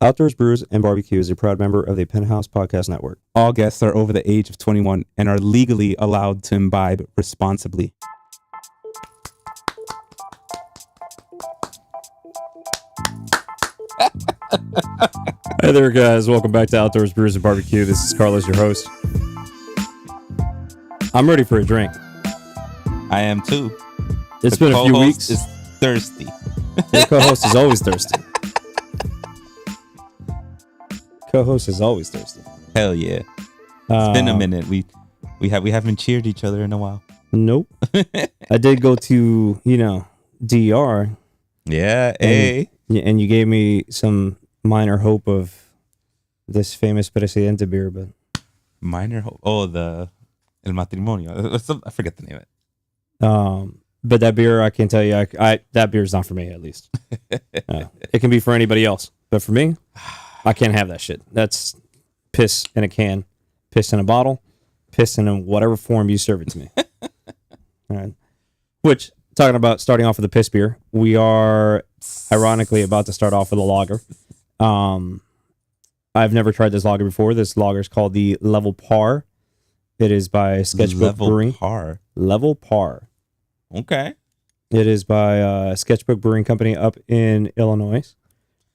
Outdoors Brews and BBQ is a proud member of the Penthouse Podcast Network. All guests are over the age of 21 and are legally allowed to imbibe responsibly. Hey there, guys. Welcome back to Outdoors Brews and BBQ. This is Carlos, your host. I'm ready for a drink. I am too. It's been a few weeks. Is thirsty. Your co-host is always thirsty. Co-host is always thirsty. Hell yeah! It's been a minute. We haven't cheered each other in a while. Nope. I did go to DR. Yeah, and you gave me some minor hope of this famous Presidente beer, but minor hope. Oh, the El Matrimonio. I forget the name of it. But that beer, I can tell you, that beer is not for me, at least. It can be for anybody else, but for me, I can't have that shit. That's piss in a can, piss in a bottle, piss in whatever form you serve it to me. All right. Which, talking about starting off with a piss beer, we are ironically about to start off with a lager. I've never tried this lager before. This lager is called the Level Par. It is by Sketchbook Brewing. Level Par. Okay. It is by Sketchbook Brewing Company up in Illinois.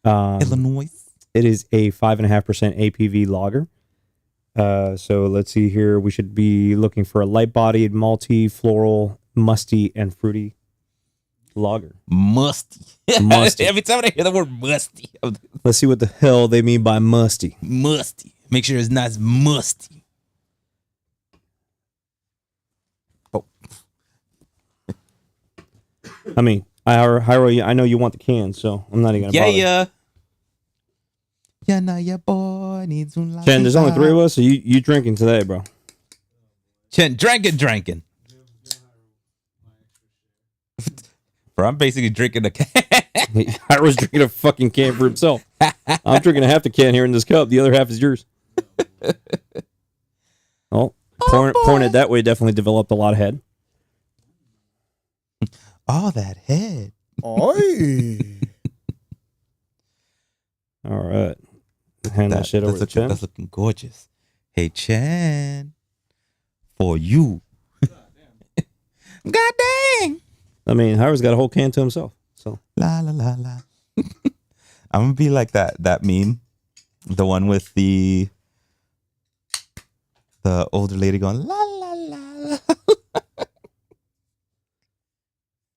Illinois. It is a 5.5% APV lager. So let's see here. We should be looking for a light-bodied, malty, floral, musty, and fruity lager. Musty. Musty. Every time I hear the word musty. Let's see what the hell they mean by musty. Musty. Make sure it's not musty. Oh. I mean, I know you want the can, so I'm not even gonna bother. Yeah. Yeah, now your boy needs one. Chen, there's only three of us, so you drinking today, bro. Chen, drinking. Bro, I'm basically drinking a can. I was drinking a fucking can for himself. I'm drinking a half the can here in this cup. The other half is yours. Oh, pouring it that way definitely developed a lot of head. Oh, that head. Oi. All right. Hand that shit over to Chen. That's looking gorgeous. Hey, Chen. For you. God dang. I mean, Howard's got a whole can to himself. So la la la la. I'm gonna be like that meme, the one with the older lady going la la la la.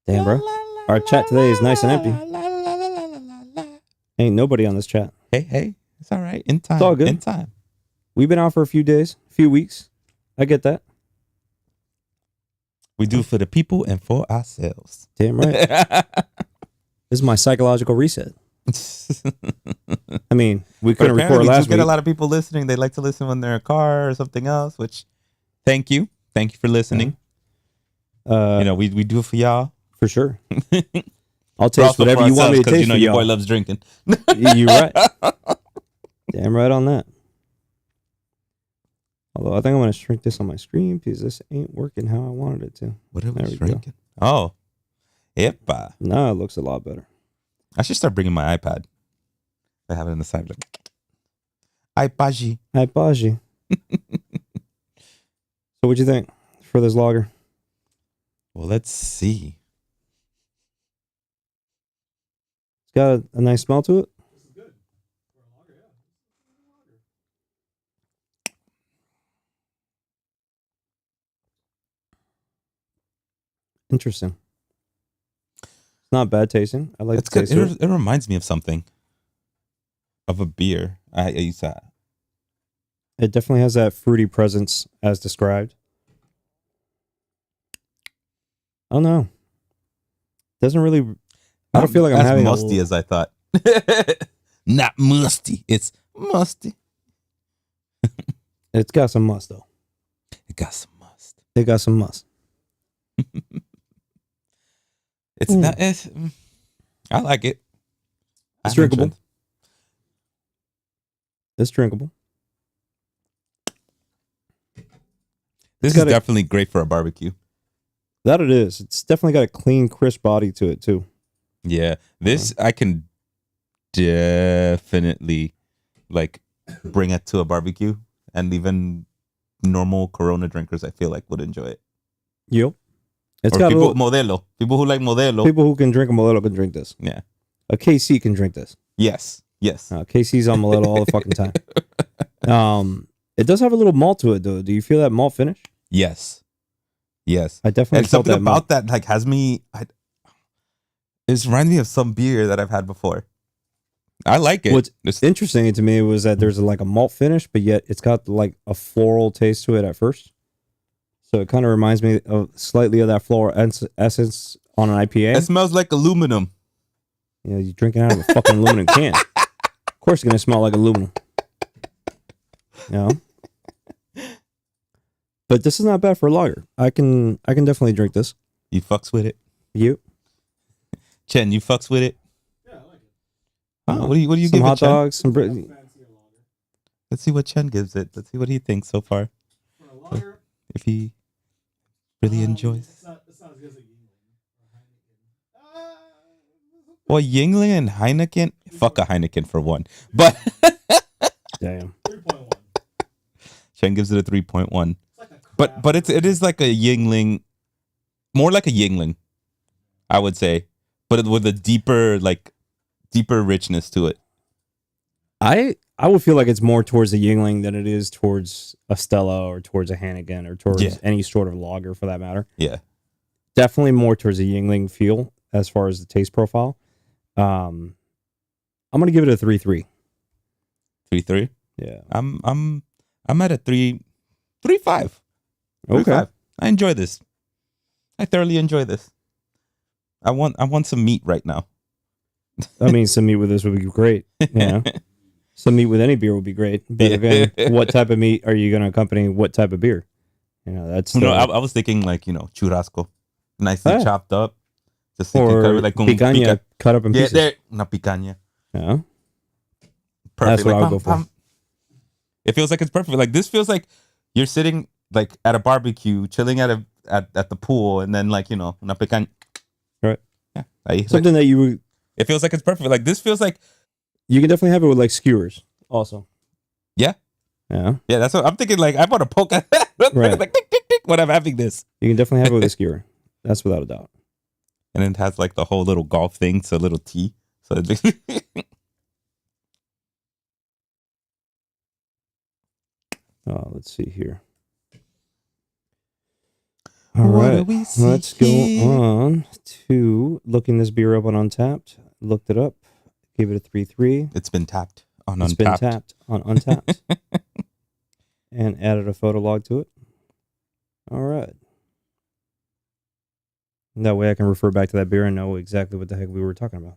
Damn, bro. Our chat today is nice and empty. Ain't nobody on this chat. Hey, it's all right. In time. It's all good. In time. We've been out for a few days, a few weeks. I get that. We do for the people and for ourselves. Damn right. This is my psychological reset. I mean, we couldn't record last week. We get a lot of people listening. They like to listen when they're in a car or something else, which thank you for listening. We do it for y'all. For sure. I'll taste whatever you want me to taste for your boy loves drinking. You're right. Damn right on that. Although I think I'm going to shrink this on my screen because this ain't working how I wanted it to. What are we shrinking? Oh. Epa. No, it looks a lot better. I should start bringing my iPad. I have it on the side. Like, iPaji. So what'd you think for this lager? Well, let's see. It's got a nice smell to it. This is good. For a lager, yeah. Interesting. It's not bad tasting. I like it's the good. taste. It reminds me of something. Of a beer. I used that. It definitely has that fruity presence as described. I don't know. Doesn't really. I don't feel like I'm having musty as I thought. Not musty. It's musty. It's got some must though. It got some must. It got some must. It's not. I like it. It's drinkable. It's drinkable. This is definitely great for a barbecue. That it is. It's definitely got a clean, crisp body to it too. Yeah, this I can definitely like bring it to a barbecue, and even normal Corona drinkers, I feel like, would enjoy it. Yep. It's Or got people a little, Modelo, people who like Modelo. people who can drink a Modelo can drink this. Yeah. A KC can drink this. Yes. KC's on Modelo all the fucking time. It does have a little malt to it though. Do you feel that malt finish? Yes. I definitely And felt something that malt. about that like has me. It reminds me of some beer that I've had before. I like it. What's interesting to me was that there's like a malt finish, but yet it's got like a floral taste to it at first. So it kind of reminds me of slightly of that floral essence on an IPA. It smells like aluminum. You know, you're drinking out of a fucking aluminum can. Of course, it's gonna smell like aluminum. You know? But this is not bad for a lager. I can definitely drink this. You fucks with it. You? Chen, you fucks with it. Yeah, I like it. Oh, what do you some give hot it, Chen? dogs, some bread. Fancier lager. Let's see what Chen gives it. Let's see what he thinks so far. For a lager, If he really enjoys. it's not as good as a Yingling or Heineken. Well, Yingling and Heineken. Fuck a Heineken for one. But Damn. 3.1. Chen gives it a 3.1. It's like a craft But it is like a Yingling, more like a Yingling, I would say, but with a deeper richness to it. I would feel like it's more towards a Yingling than it is towards a Stella or towards a Heineken or towards any sort of lager for that matter. Yeah. Definitely more towards a Yingling feel as far as the taste profile. I'm gonna give it a 3.3. 3.3. Yeah. I'm at a 3.5. Okay. 3.5. I enjoy this. I thoroughly enjoy this. I want some meat right now. I mean, some meat with this would be great. Yeah. Some meat with any beer would be great. But again, what type of meat are you going to accompany what type of beer? You know, that's I was thinking like, churrasco, nicely chopped up. Just thinking or like picanha cut up in pieces. Yeah, una picanha. Yeah. Perfect. That's what I would go for. It feels like it's perfect. Like this feels like you're sitting like at a barbecue, chilling at the pool, and then like una picanha. Right. Yeah. Something that you would. It feels like it's perfect. Like this feels like You can definitely have it with like skewers also. Yeah. Yeah. Yeah, that's what I'm thinking. Like I want to poke at that. Right. Like tick, tick, tick, when I'm having this. You can definitely have it with a skewer. That's without a doubt. And it has like the whole little golf thing, so a little tea. So Let's see here. All right, let's go on to looking this beer up on Untapped. Looked it up, gave it a 3.3. It's been tapped on It's Untapped. been tapped on Untapped, and added a photo log to it. All right. That way I can refer back to that beer and know exactly what the heck we were talking about.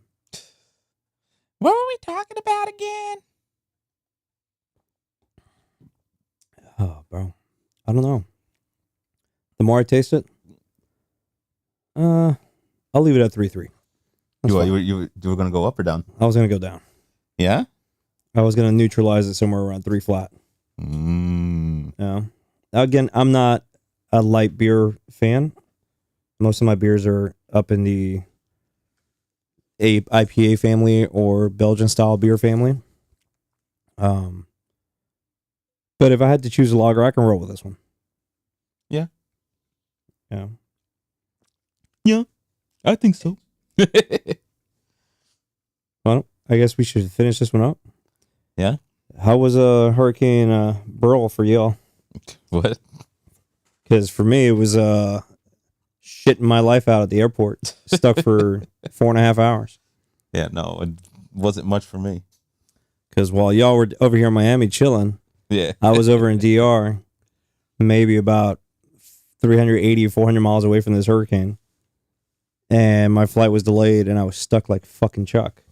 What were we talking about again? Oh, bro. I don't know. The more I taste it, I'll leave it at 3.3. You were gonna go up or down? I was going to go down. Yeah. I was going to neutralize it somewhere around 3 flat. Yeah. Again, I'm not a light beer fan. Most of my beers are up in the IPA family or Belgian style beer family. But if I had to choose a lager, I can roll with this one. Yeah. Yeah. Yeah, I think so. Well, I guess we should finish this one up. Yeah. How was Hurricane Beryl for y'all? What? Because for me, it was shitting my life out at the airport. Stuck for 4.5 hours. Yeah, no, it wasn't much for me. Because while y'all were over here in Miami chilling, Yeah. I was over in DR, maybe about 380 or 400 miles away from this hurricane. And my flight was delayed, and I was stuck like fucking Chuck.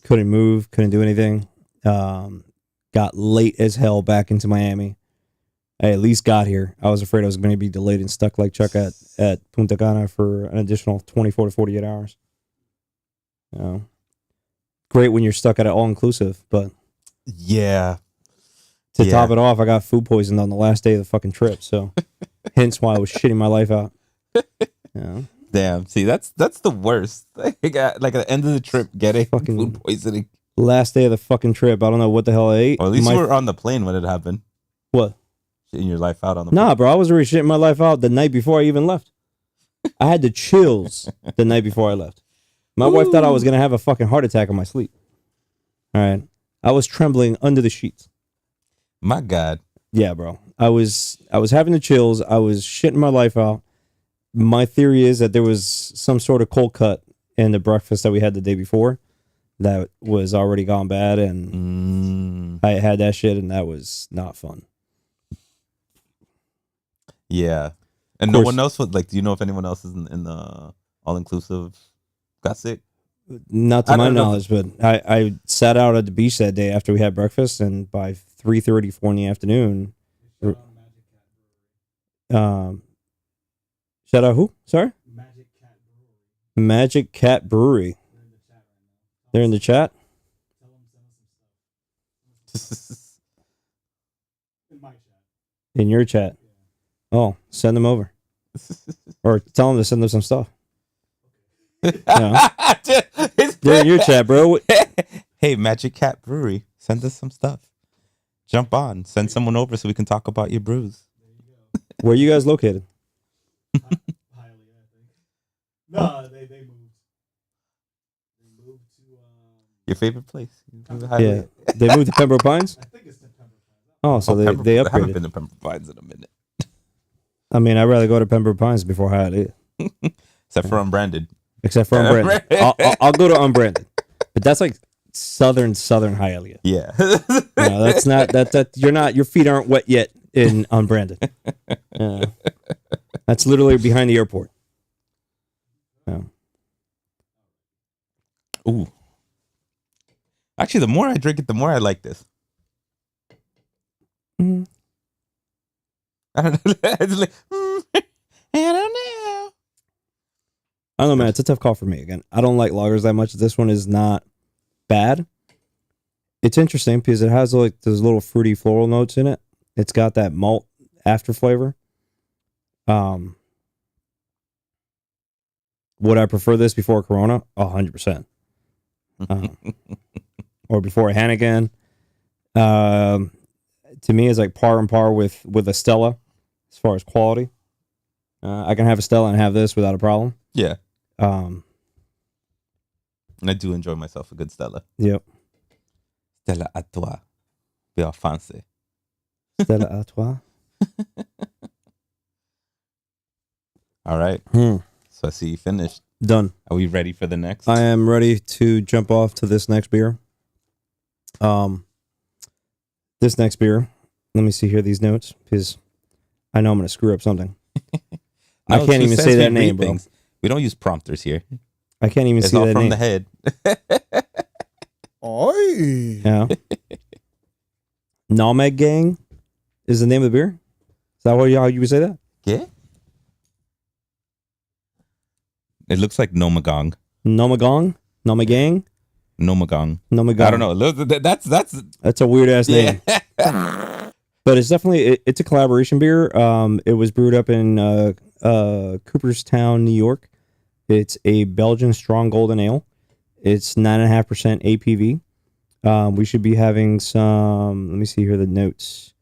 Couldn't move, couldn't do anything. Got late as hell back into Miami. I at least got here. I was afraid I was going to be delayed and stuck like Chuck at Punta Cana for an additional 24 to 48 hours. You know, great when you're stuck at an all-inclusive, but Yeah. to top it off, I got food poisoned on the last day of the fucking trip. So hence why I was shitting my life out. Yeah. Damn. See, that's the worst. Like at the end of the trip, getting Fucking- food poisoning. Last day of the fucking trip. I don't know what the hell I ate. Or at least My- you were on the plane when it happened. What? Shitting your life out on the Nah, bro. I was already shitting my life out the night before I even left. I had the chills the night before I left. My wife thought I was going to have a fucking heart attack in my sleep. All right. I was trembling under the sheets. My God. Yeah, bro. I was having the chills. I was shitting my life out. My theory is that there was some sort of cold cut in the breakfast that we had the day before that was already gone bad, and I had that shit, and that was not fun. Yeah. And no one else would, like, do you know if anyone else is in the all-inclusive got sick? Not to I my don't know. knowledge, but I sat out at the beach that day after we had breakfast, and by 3:30, 4 in the afternoon, shout out who? Sorry? Magic Cat Brewery. They're in the chat? In your chat. Oh, send them over. Or tell them to send them some stuff. Yeah. They're in your chat, bro. Hey, Magic Cat Brewery, send us some stuff. Jump on. Send someone over so we can talk about your brews. Where are you guys located? No, they moved. They moved to Your favorite place? Yeah. They moved to Pembroke Pines? I think it's the Pembroke Pines. Oh, so they I haven't been upgraded. to Pembroke Pines in a minute. I mean, I'd rather go to Pembroke Pines before Hialeah. Except for unbranded. Except for unbranded. I'll go to unbranded. But that's like southern Hialeah. Yeah. No, that's not that you're not, your feet aren't wet yet in unbranded. That's literally behind the airport. Yeah. Ooh. Actually, the more I drink it, the more I like this. Mhm. I don't know. It's like, I don't know. I don't know, man. It's a tough call for me. Again, I don't like lagers that much. This one is not bad. It's interesting because it has like those little fruity floral notes in it. It's got that malt after flavor. Would I prefer this before Corona? 100%. Or before a Heineken. To me, it's like par and par with a Stella as far as quality. I can have a Stella and have this without a problem. Yeah. Um, And I do enjoy myself a good Stella. yep. Stella à toi. Bien fancy. Stella à toi. All right. Hmm. So I see you finished. Done. Are we ready for the next? I am ready to jump off to this next beer. This next beer. Let me see here these notes because I know I'm going to screw up something. I No, can't it even says say we that read name, bro. things. We don't use prompters here. I can't even It's see all that from name. the head. Oi! Yeah. Nalmeg Gang is the name of the beer. Is that how you would say that? Yeah. It looks like Nomagong. Nomagong? Nomagang? Nomagong. Nomagong. I don't know. That's a weird ass yeah. name. But it's definitely it's a collaboration beer. It was brewed up in Cooperstown, New York. It's a Belgian strong golden ale. It's 9.5% APV. We should be having some. Let me see here the notes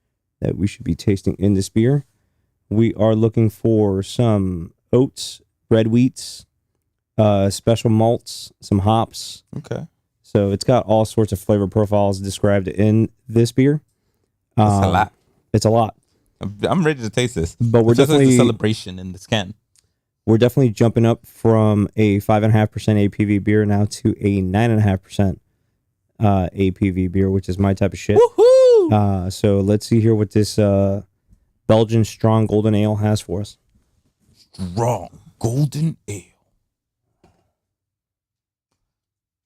that we should be tasting in this beer. We are looking for some oats, red wheats, special malts, some hops. Okay. So it's got all sorts of flavor profiles described in this beer. That's a lot. It's a lot. I'm ready to taste this. But we're It's just like definitely a celebration in this can. We're definitely jumping up from a 5.5% APV beer now to a 9.5% APV beer, which is my type of shit. Woohoo! So let's see here what this Belgian strong golden ale has for us. Strong golden ale.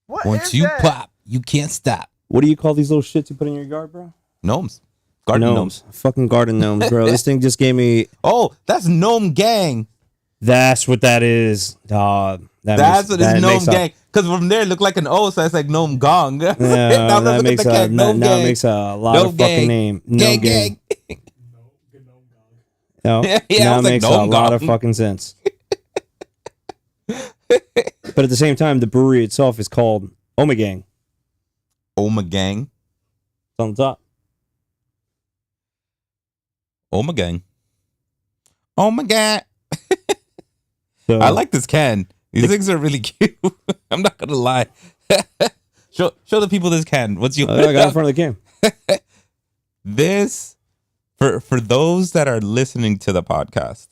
What Once is you that? pop, you can't stop. What do you call these little shits you put in your yard, bro? Gnomes. Garden gnomes. Fucking garden gnomes, bro. This thing just gave me. Oh, that's Gnome Gang. That's what that is, dog. That's what it's Gnome Gang. Because from there it looked like an O, so it's like Gnome Gong. Yeah, Now that look makes at the can. Gnome now it Gang. makes a lot Gnome of fucking Gang. name. Gang Gnome Gang. No, Yeah, I now was it like, makes a Gnome lot of Gong. fucking sense. But at the same time, the brewery itself is called Omegang. Omegang. It's on the top. Omegang. Oh my god. So, I like this can. These things are really cute. I'm not gonna lie. show the people this can. What's your I got it in front of the can. This for those that are listening to the podcast,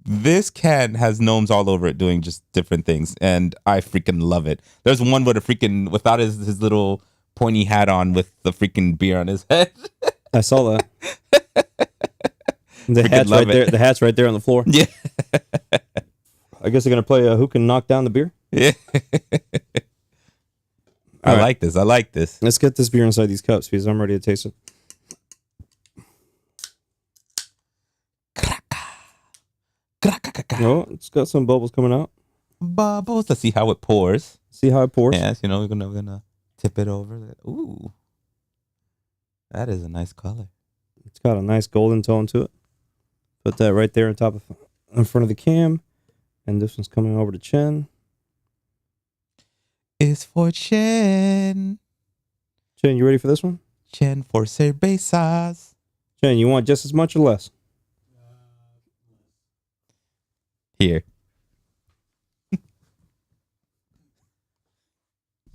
this can has gnomes all over it doing just different things, and I freaking love it. There's one with a freaking without his little pointy hat on with the freaking beer on his head. I saw that. The Freaking hat's love right there. it. The hat's right there on the floor. Yeah. I guess they're gonna play who can knock down the beer. Yeah. I like this. I like this. Let's get this beer inside these cups because I'm ready to taste it. Oh, it's got some bubbles coming out. Bubbles. Let's see how it pours. See how it pours? Yes, we're gonna tip it over. Ooh, that is a nice color. It's got a nice golden tone to it. Put that right there on top of, in front of the cam, and this one's coming over to Chen. It's for Chen. Chen, you ready for this one? Chen for cervezas. Chen, you want just as much or less? Here.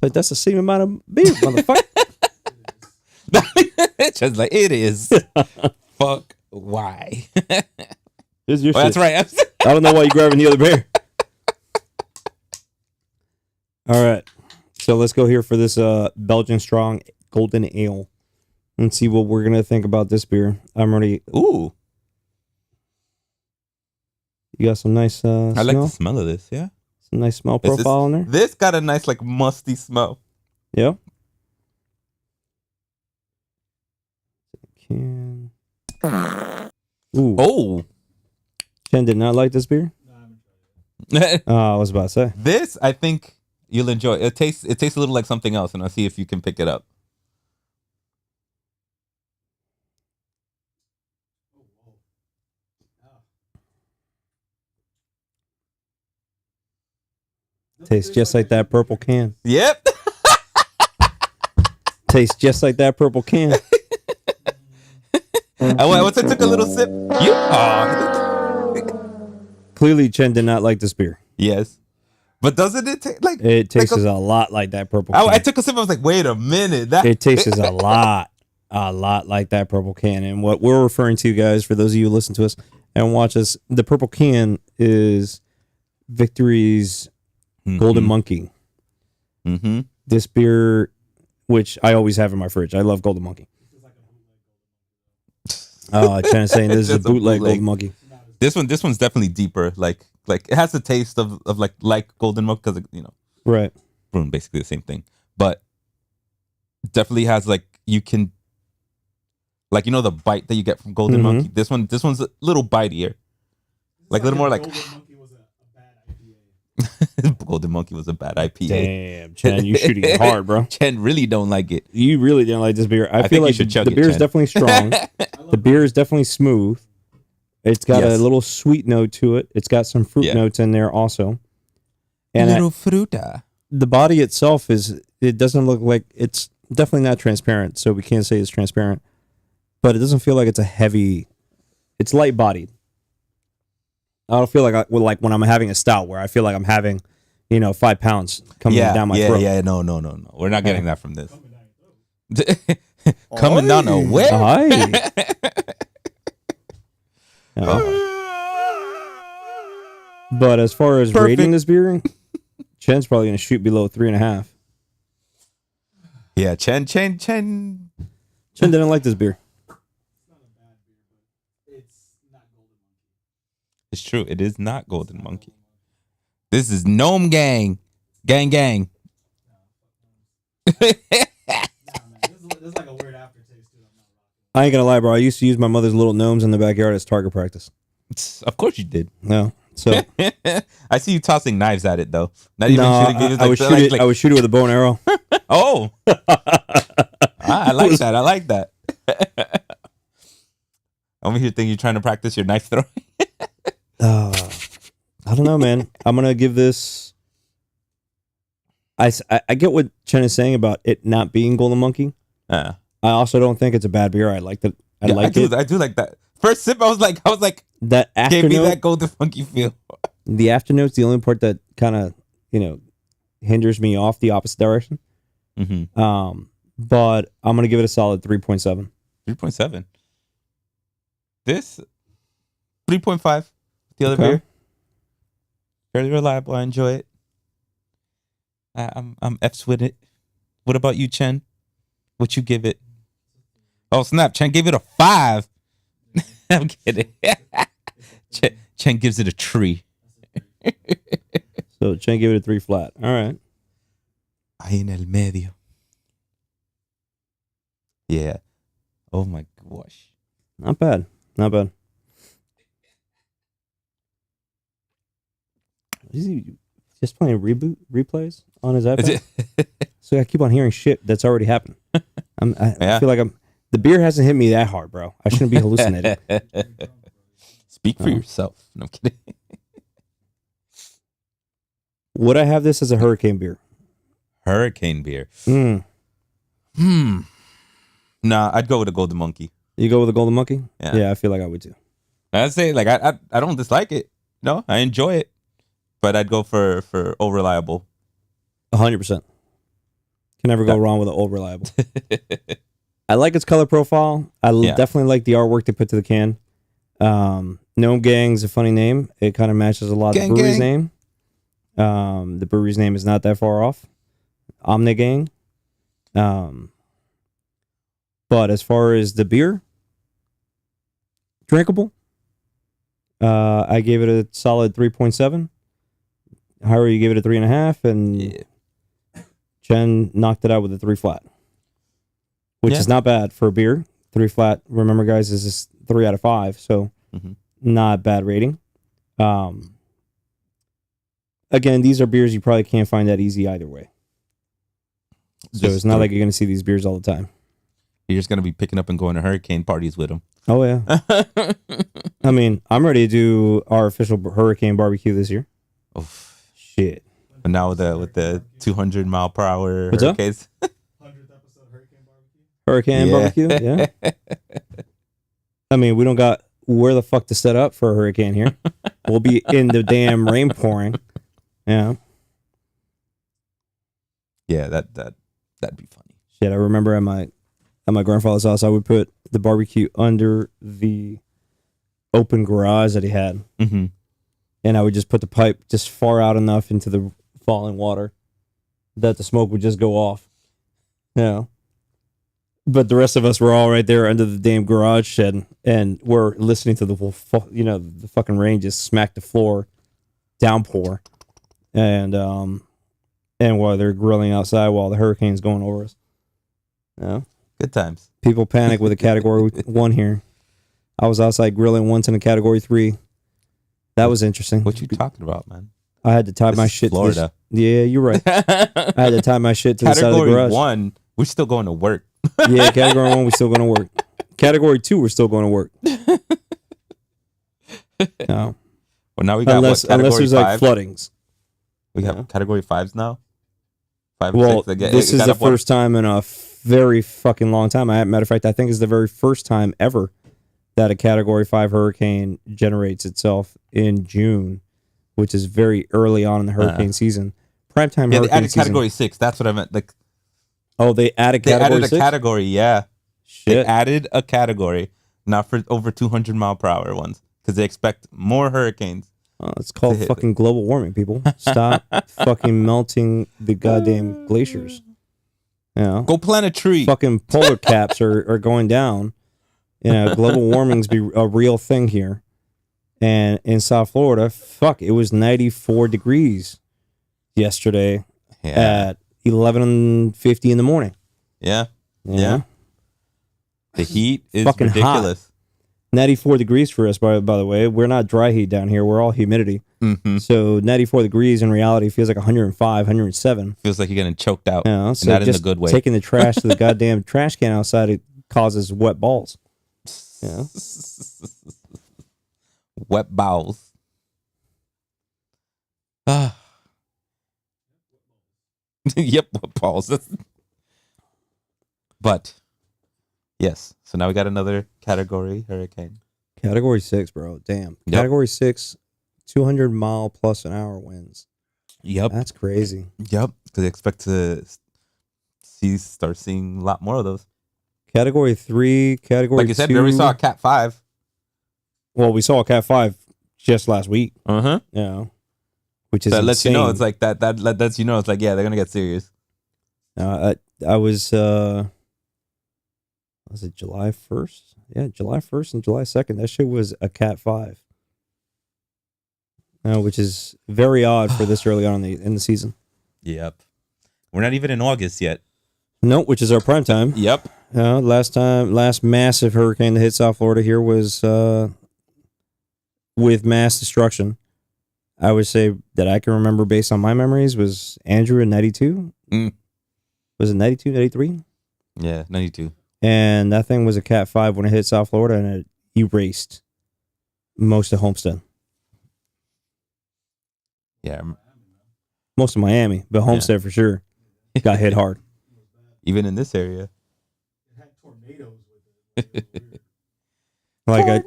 But that's the same amount of beer, motherfucker. Chen's like, it is. Fuck, why? Here's your shit. That's right. I don't know why you're grabbing the other beer. All right. So let's go here for this Belgian Strong Golden Ale and see what we're going to think about this beer. I'm ready. Ooh. You got some nice I like smell? the smell of this, yeah. Some nice smell profile in there. This got a nice, like, musty smell. Yeah. Can. Ooh. Oh. Chen did not like this beer? I was about to say. This, I think you'll enjoy. It tastes a little like something else, and I'll see if you can pick it up. Tastes just like that purple can. Yep. Tastes just like that purple can. Once I took a little sip, Clearly, Chen did not like this beer. yes. But doesn't it taste like It tastes like a lot like that purple can. I took a sip. I was like, wait a minute. It tastes a lot like that purple can. And what we're referring to, guys, for those of you who listen to us and watch us, the purple can is Victory's Golden Monkey. Mm-hmm. This beer, which I always have in my fridge. I love Golden Monkey. Trying to say this is a bootleg Golden Monkey. This one's definitely deeper. Like it has the taste of like Golden Monkey because Right. brewing basically the same thing, but definitely has like you can like the bite that you get from Golden Monkey. This one's a little bitier, like a little more like. Golden Monkey was a bad IPA. Damn, Chen, you shooting it hard, bro. Chen really don't like it. You really didn't like this beer. I feel think you like should chug the it, beer is Chen. definitely strong. The beer is definitely smooth. It's got a little sweet note to it. It's got some fruit notes in there also. And little fruta. The body itself it doesn't look like, it's definitely not transparent, so we can't say it's transparent. But it doesn't feel like it's it's light bodied. I don't feel like when I'm having a stout where I feel like I'm having 5 pounds coming down my throat. Yeah, no. We're not getting that from this. Coming down a where? Aye. But as far as rating this beer, Chen's probably going to shoot below 3.5. Yeah, Chen. Chen didn't like this beer. It's true. It is not Golden Monkey. This is Gnome Gang. Gang. There's like a weird aftertaste to it. I ain't going to lie, bro. I used to use my mother's little gnomes in the backyard as target practice. Of course you did. No. So I see you tossing knives at it though. Not even shooting it. I would shoot it with a bow and arrow. Oh. I like that. I like that. I'm here thinking you're trying to practice your knife throwing. I don't don't know, man. I'm gonna give this. I get what Chen is saying about it not being Golden Monkey. I also don't think it's a bad beer. I like that. I do like that. First sip, I was like, that gave me afternote. that Golden Monkey feel. The afternote's the only part that kind of hinders me off the opposite direction. Mm-hmm. But I'm gonna give it a solid 3.7. 3.7. This 3.5. The other Okay. beer, fairly reliable. I enjoy it. I'm F's with it. What about you, Chen? What you give it? Oh snap! Chen gave it a 5. I'm kidding. Chen gives it a tree. So Chen gave it a 3 flat. All right. Ahí en el medio. Yeah. Oh my gosh. Not bad. Not bad. Is he just playing replays on his iPad? So I keep on hearing shit that's already happened. I feel like the beer hasn't hit me that hard, bro. I shouldn't be hallucinating. Speak for yourself. No, I'm kidding. Would I have this as a hurricane beer? Hurricane beer. Mm. Nah, I'd go with a Golden Monkey. You go with a Golden Monkey? Yeah. I feel like I would too. I'd say like I don't dislike it. No, I enjoy it. But I'd go for Old Reliable. 100%. Can never go wrong with an Old Reliable. I like its color profile. I definitely like the artwork they put to the can. Gnome Gang's a funny name. It kind of matches a lot of the brewery's name. The brewery's name is not that far off. Omni Gang. But as far as the beer, drinkable. I gave it a solid 3.7. Harry, you gave it a 3.5, and Chen knocked it out with a 3 flat, which is not bad for a beer. 3 flat. Remember, guys, this is 3 out of 5, so not bad rating. Again, these are beers you probably can't find that easy either way. So it's not like you're going to see these beers all the time. You're just going to be picking up and going to hurricane parties with them. Oh, yeah. I mean, I'm ready to do our official hurricane barbecue this year. Oof. Shit. But now with the 200 mile per hour What's hurricanes. 100th episode of Hurricane Hurricane Barbecue. barbecue, yeah. I mean, we don't got where the fuck to set up for a hurricane here. We'll be in the damn rain pouring. Yeah. Yeah, that'd be funny. Shit, I remember at my grandfather's house, I would put the barbecue under the open garage that he had. Mm-hmm. And I would just put the pipe just far out enough into the falling water that the smoke would just go off. Yeah. But the rest of us were all right there under the damn garage shed, and we're listening to the fucking rain just smack the floor, downpour, and while they're grilling outside while the hurricane's going over us. Yeah. Good times. People panic with a category 1 here. I was outside grilling once in a category 3. That was interesting. What you talking about, man? I had to tie This my is shit Florida. Yeah, you're right. I had to tie my shit to the side of the Category garage. 1, we're still going to work. Yeah, category 1, we're still going to work. Category 2, we're still going to work. No. Well, now we got unless there's 5? like floodings. We have category 5s now. 5 Well, 6. this is the first time in a very fucking long time. Matter of fact, I think it's the very first time ever that a category 5 hurricane generates itself in June, which is very early on in the hurricane season. Primetime they hurricane added season. category 6. That's what I meant. Like, oh, they added they category added 6? a category, yeah. Shit. They added a category, not for over 200 mile per hour ones, because they expect more hurricanes. Oh, it's called fucking global warming, people. Stop fucking melting the goddamn glaciers. You know, Go plant a tree. fucking polar caps are going down. You know, global warming's be a real thing here. And in South Florida, it was 94 degrees yesterday at 11:50 in the morning. Yeah. Yeah. The heat is Fucking ridiculous. 94 degrees for us, by the way. We're not dry heat down here. We're all humidity. Mm-hmm. So 94 degrees in reality feels like 105, 107. Feels like you're getting choked out. You know, and so not in just the good way. taking the trash to the goddamn trash can outside, it causes wet balls. Yeah. Wet bowels. Ah. Yep, pause. But yes, so now we got another category hurricane. Category 6, bro. Damn. Yep. Category 6, 200 mile plus an hour winds. Yep. That's crazy. Yep. Because they expect to start seeing a lot more of those. Category 3, category Like you said, 2. we already saw a Cat 5. Well, we saw a Cat 5 just last week. Uh-huh. You know, which is That lets you know insane. it's like that lets you know it's like, yeah, they're gonna get serious. I was it July 1st? Yeah, July 1st and July 2nd. That shit was a Cat 5. Which is very odd for this early on in the season. Yep. We're not even in August yet. No, which is our prime time. Yep. Last massive hurricane that hit South Florida here was with mass destruction. I would say that I can remember based on my memories was Andrew in 92. Was it 92, 93? Yeah, 92. And that thing was a Cat 5 when it hit South Florida, and it erased most of Homestead. Yeah. Most of Miami, but Homestead for sure got hit hard. Even in this area. It had tornadoes with it. Like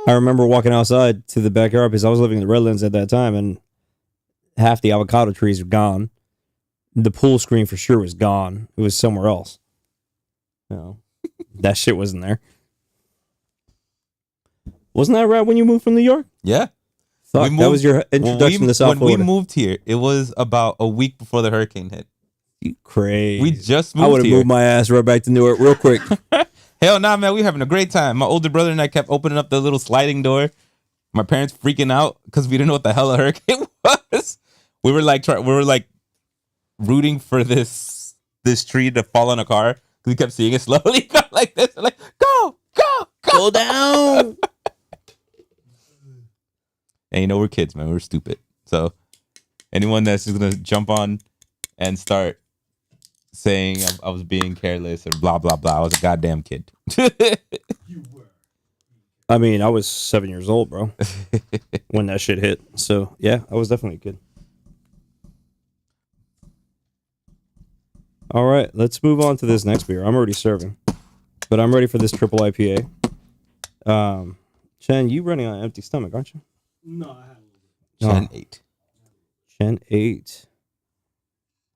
I remember walking outside to the backyard because I was living in the Redlands at that time, and half the avocado trees were gone. The pool screen for sure was gone. It was somewhere else. No, that shit wasn't there. Wasn't that right when you moved from New York? Yeah. Fuck, that was your introduction to South Florida. When we moved here, it was about a week before the hurricane hit. You crazy. We just moved I would have here. moved my ass right back to Newark real quick. Hell nah, man. We having a great time. My older brother and I kept opening up the little sliding door. My parents freaking out because we didn't know what the hell a hurricane was. We were like rooting for this tree to fall on a car. We kept seeing it slowly go like this. Like, go down. And you know, we're kids, man. We're stupid. So anyone that's just going to jump on and start saying I was being careless or blah, blah, blah, I was a goddamn kid. You were. I mean, I was 7 years old, bro, when that shit hit. So, yeah, I was definitely a kid. All right, let's move on to this next beer. I'm already serving, but I'm ready for this triple IPA. Chen, you running on an empty stomach, aren't you? No, I had a little bit. Gen 8. Chen 8.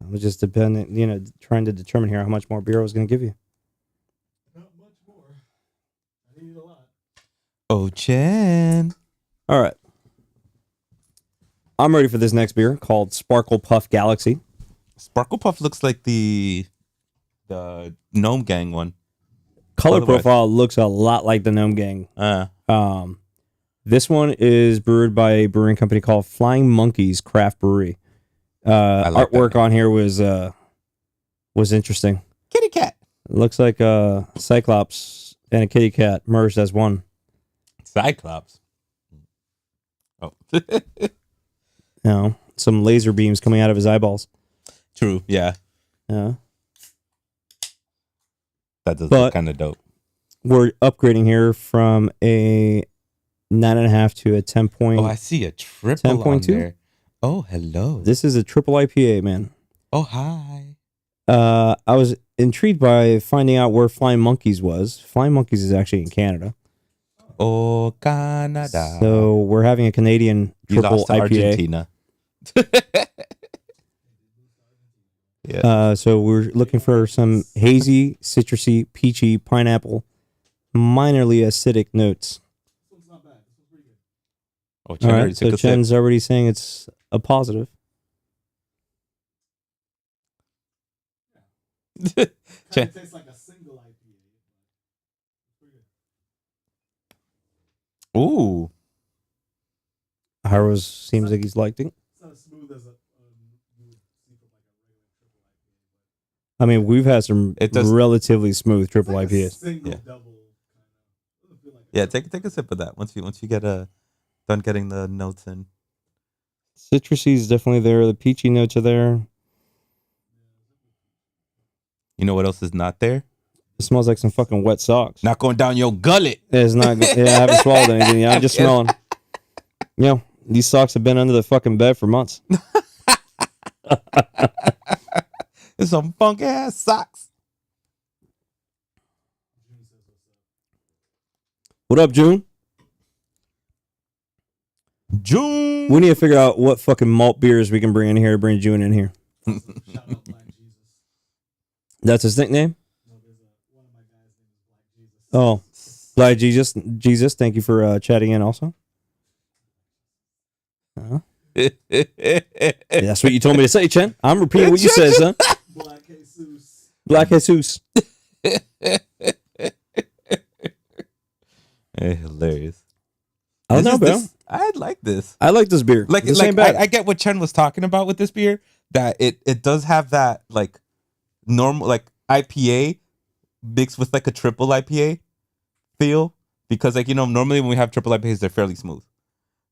I was just trying to determine here how much more beer I was going to give you. Not much more. I needed a lot. Oh, Chen. All right. I'm ready for this next beer called Sparkle Puff Galaxy. Sparkle Puff looks like the Gnome Gang one. Color Otherwise. profile looks a lot like the Gnome Gang. This one is brewed by a brewing company called Flying Monkeys Craft Brewery. like Artwork on here was interesting. Kitty cat. It looks like a Cyclops and a kitty cat merged as one. Cyclops. Oh. Some laser beams coming out of his eyeballs. True. Yeah. Yeah. That does look kind of dope. We're upgrading here from a 9.5 to a 10 point. Oh, I see a triple 10.2? on there. Oh, hello. This is a triple IPA, man. Oh, hi. I was intrigued by finding out where Flying Monkeys was. Flying Monkeys is actually in Canada. Oh, Canada. So we're having a Canadian You triple lost to IPA. Argentina. Yeah. So we're looking for some hazy, citrusy, peachy, pineapple, minorly acidic notes. This one's not bad. This one's pretty good. Oh, All Chen already right, so took a sip. Chen's already saying it's a positive. Kind Chen. of tastes like a single IPA. It's pretty good. Ooh. Hyros seems like he's liked it. It's not as smooth as you would see from like a regular triple IPA. I mean, we've had some It does- relatively smooth triple It's like a IPAs. single Yeah. double kind of. Doesn't feel like Yeah, take a sip of that once you get done getting the notes in. Citrusy is definitely there. The peachy notes are there. You know what else is not there? It smells like some fucking wet socks. Not going down your gullet. It's not good. Yeah, I haven't swallowed anything yet. I'm just smelling. These socks have been under the fucking bed for months. It's some funky ass socks. What up, June? June. We need to figure out what fucking malt beers we can bring in here to bring June in here. Shout out Black Jesus. That's his nickname? No, there's one of my guys' name is Black Jesus. Oh, Black Jesus. Jesus, thank you for chatting in also. That's what you told me to say, Chen. I'm repeating what you said, son. Black Jesus. Black Jesus. Hilarious. I don't know, bro. I like this. I like this beer. Like I get what Chen was talking about with this beer. That it does have that like normal like IPA mixed with like a triple IPA feel, because like, you know, normally when we have triple IPAs they're fairly smooth.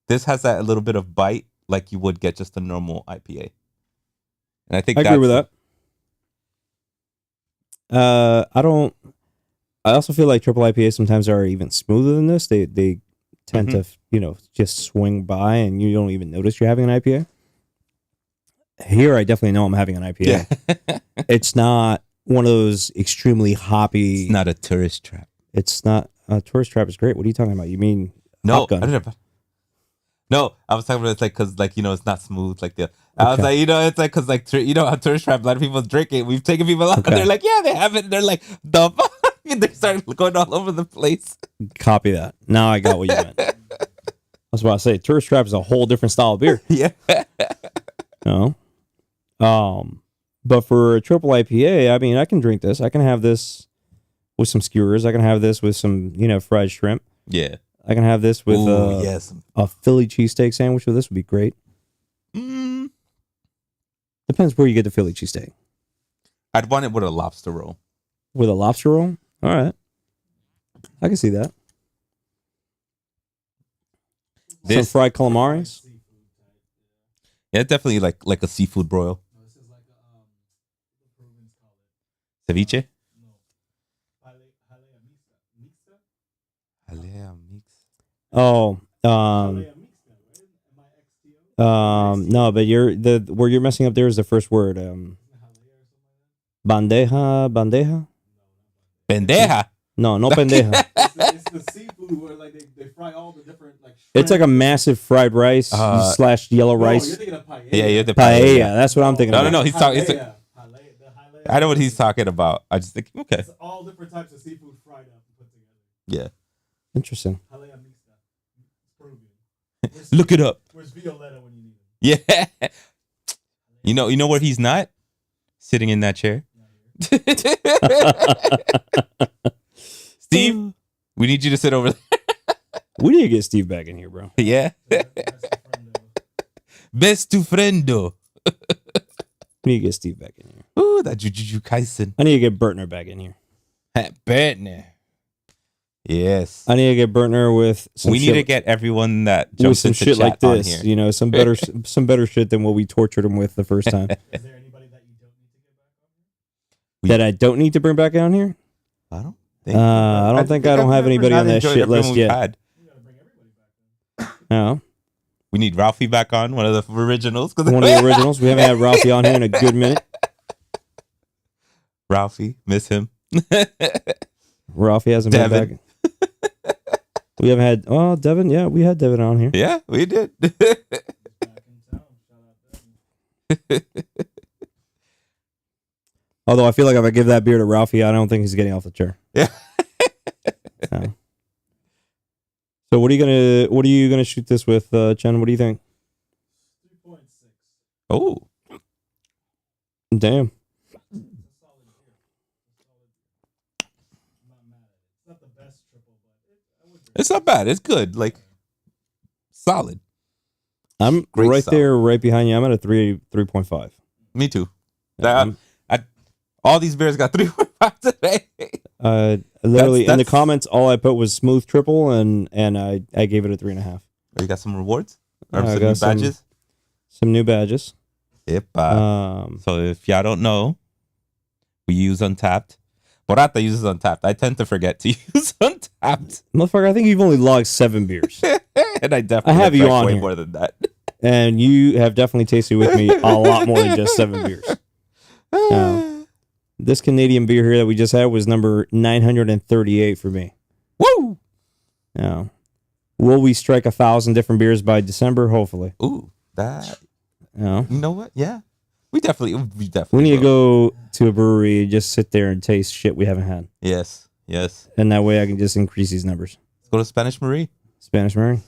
This has that a little bit of bite like you would get just a normal IPA. And I think I agree with that. I also feel like triple IPAs sometimes are even smoother than this. They tend to, you know, just swing by and you don't even notice you're having an IPA. Here, I definitely know I'm having an IPA. Yeah. It's not one of those extremely hoppy. It's not a tourist trap. It's not a tourist trap. Is great. What are you talking about? You mean No, Top Gun? I don't know. No, I was talking about it's like because like, you know, it's not smooth like the. I was like, you know, it's like because like you know how tourist trap, a lot of people drink it. We've taken people out and they're like, yeah, they have it. And they're like, the fuck, and they start going all over the place. Copy that. Now I got what you meant. I was about to say tourist trap is a whole different style of beer. Yeah. No. But for a triple IPA, I mean, I can drink this. I can have this with some skewers. I can have this with some, you know, fried shrimp. Yeah. I can have this with yes. a Philly cheesesteak sandwich with this would be great. Mm. Depends where you get the Philly cheesesteak. I'd want it with a lobster roll. With a lobster roll? All right. I can see that. Some fried calamaris? Yeah, it's definitely like a seafood broil. No, this is like the Peruvians call it. Ceviche? No. Jalea mixta. Jalea mix. Oh, Jalea mixta, right? M-I-X-T-O? no, but where you're messing up there is the first word. Bandeja? Pendeja. No pendeja. It's the seafood where like they fry all the different like. It's like a massive fried rice slash yellow No, rice. you're thinking of paella. Yeah, you're the Paella. That's what I'm thinking No, about. no, he's talking. Jalea. I know what he's talking about. I just think, okay. It's all different types of seafood fried up and put together. Yeah. Interesting. Jalea mixta. It's Peruvian. Look it up. Where's Violetta when you need him? Yeah. You know where he's not? Sitting in that chair. Steve, we need you to sit over there. We need to get Steve back in here, bro. Yeah. Best to friendo. We need to get Steve back in here. Ooh, that Jujutsu Kaisen. I need to get Bertner back in here. Bertner. Yes. I need to get Bertner with some We need shit, to get everyone that with jumps some into shit chat like on this. here. You know, some better shit than what we tortured him with the first time. Is there anybody that you don't need to get back on here? That I don't need to bring back down here? I don't think. I don't think I don't have anybody on that shit list yet. You gotta bring everybody back then. No. We need Ralphie back on, one of the originals. One of the originals. We haven't had Ralphie on here in a good minute. Ralphie, miss him. Ralphie hasn't Devin. been back. We haven't had. Oh, Devin. Yeah, we had Devin on here. Yeah, we did. He's back in town. Shout out Devin. Although I feel like if I give that beer to Ralphie, I don't think he's getting off the chair. Yeah. No. So what are you gonna shoot this with, Chen? What do you think? 3.6. Oh, Damn. It's a solid beer. I'm not mad at it. It's not the best triple, but I would drink it's not bad. It's good. Like solid. I'm Great right style. there, right behind you. I'm at a 3.5. Me too. I'm- All these beers got 3.5 today. Literally in the That's- comments, all I put was smooth triple, and I gave it a 3.5. You got some rewards or I some got new some- badges. Some new badges. Yep. Um, So if y'all don't know, we use Untapped. Borata uses Untapped. I tend to forget to use Untapped. motherfucker, I think you've only logged 7 beers. And I definitely have you drank on way here. more than that. And you have definitely tasted with me a lot more than just 7 beers. This Canadian beer here that we just had was number 938 for me. Woo! Now, will we strike 1,000 different beers by December? Hopefully. Ooh, that. No. You know what? Yeah, we definitely. We need to will. go to a brewery and just sit there and taste shit we haven't had. Yes, yes. And that way I can just increase these numbers. Let's go to Spanish Marie. Spanish Mary.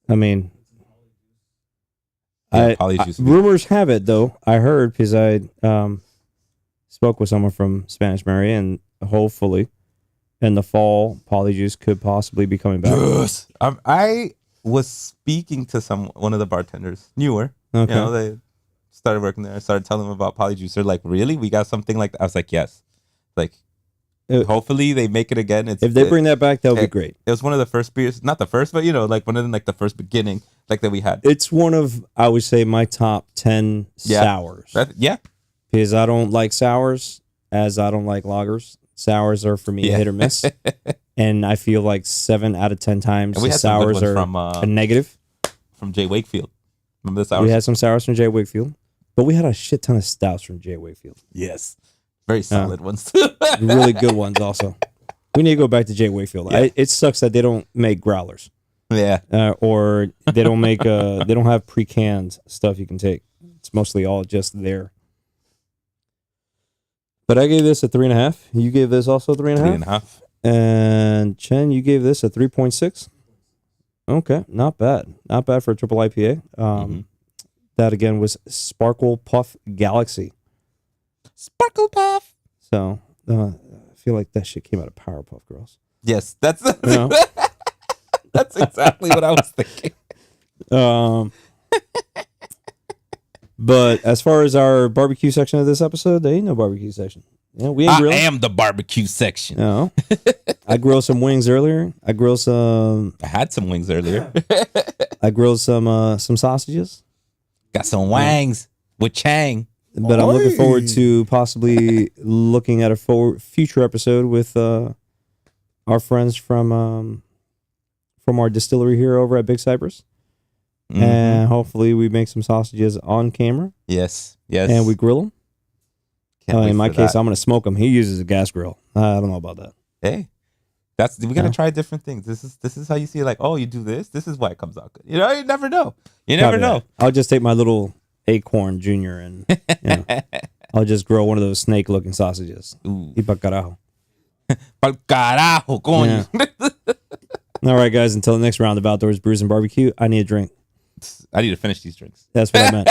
I mean, Yeah, Polyjuice. rumors have it, though. I heard because I spoke with someone from Spanish Mary, and hopefully in the fall, Polyjuice could possibly be coming back. Yes. I was speaking to one of the bartenders, newer. Okay. You know, they started working there. I started telling them about Polyjuice. They're like, really? We got something like that? I was like, yes. Like, hopefully they make it again. If they bring that back, that would be great. It was one of the first beers, not the first, but like one of the first beginning like that we had. It's one of, I would say, my top 10 sours. Yeah. Because I don't like sours, as I don't like lagers. Sours are for me hit or miss. And I feel like 7 out of 10 times the sours are a negative. From Jay Wakefield. Remember the sours? We had some sours from Jay Wakefield, but we had a shit ton of stouts from Jay Wakefield. Yes. Very solid ones too. Really good ones also. We need to go back to Jay Wakefield. Yeah. It sucks that they don't make growlers. Yeah. Or they don't make they don't have pre-canned stuff you can take. It's mostly all just there. But I gave this a 3.5. You gave this also 3.5. 3.5. And Chen, you gave this a 3.6. Okay, not bad. Not bad for a triple IPA. That again was Sparkle Puff Galaxy. Sparkle Puff. So I feel like that shit came out of Powerpuff Girls. Yes, that's You know? that's exactly what I was thinking. But as far as our barbecue section of this episode, there ain't no barbecue section. Yeah, we ain't I grilling. am the barbecue section. No. I grilled some wings earlier. I grilled some. I had some wings earlier. I grilled some sausages. Got some wangs with Chang. But I'm looking forward to possibly looking at a future episode with our friends from our distillery here over at Big Cypress. And hopefully we make some sausages on camera. Yes, yes. And we grill them. Can't wait In my for case, that. I'm going to smoke them. He uses a gas grill. I don't know about that. Hey, we gotta try different things. This is how you see, like, oh, you do this. This is why it comes out good. You never know. You never know. I'll just take my little Acorn Junior and I'll just grow one of those snake-looking sausages. Ooh. Y pa' carajo. Pa'l carajo, coño. All right, guys. Until the next round of Outdoors Brews and Barbecue, I need a drink. I need to finish these drinks. That's what I meant.